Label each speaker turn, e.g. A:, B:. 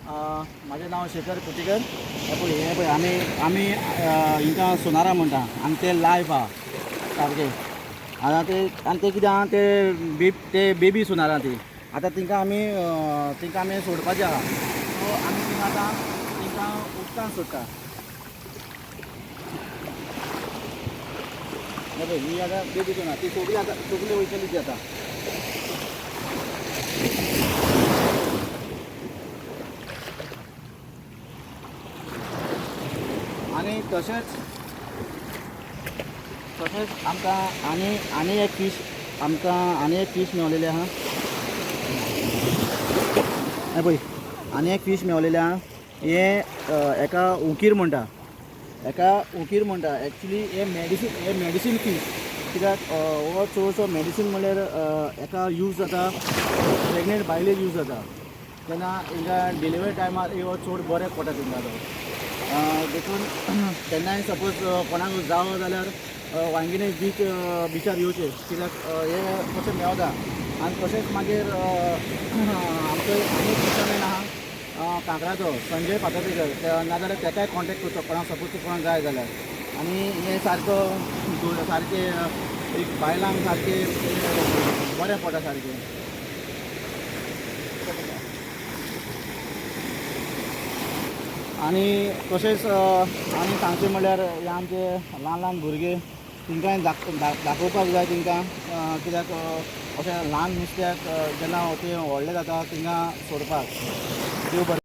A: माझे नाव शेखर कुटीकर. हे पळय आमी हिंकां सोनारा म्हणटा आनी ते लायफ आहा सारके. आतां ते कितें आहा ते बेबी सोनारा ती. आतां तिंकां आमी सोडपाचें आहा. सो आमी तिंकां उदकांत सोडटा. हे पळय ही आतां बेबी सोनार ती सगळी वयतली ती आतां. आणि तशेंच आमकां आनी एक फीश मेळलेले आहा. हे पळय आनी एक फीश मेळलेले आहा. हे एका उकीर म्हणटा. एक्चुली हे मेडिसीन फीश. कित्याक हो चडसो मेडिसीन म्हणल्यार एका यूज जाता, प्रेग्नेंट बायलेक यूज जाता. तेन्ना हिंगा डिलिव्हरी टायमार हो चड बरें पडटा तिंगा तो. देखून केन्नाय सपोज कोणाक जावं जाल्यार वांगिणे बिचार येवचें. कित्याक हे तशें मेवता. आनी तशेंच मागीर आमचो आनी एक फिशरमॅन आहा कांकराचो संजय फातर्डेकर. नाजाल्यार ताकाय कॉन्टेक्ट करचो कोणाक सपोज कोणाक जाय जाल्यार. आनी हे सारके एक बायलांक सारके बरें पडटा सारकें. आनी तशेंच आनी सांगचें म्हणल्यार हे आमचे ल्हान भुरगे तिंकांय दाखोवपाक जाय तिंकां. कित्याक अशें ल्हान नुस्त्याक जेन्ना ते व्हडले जाता तिंगा सोडपाक. देव बरें.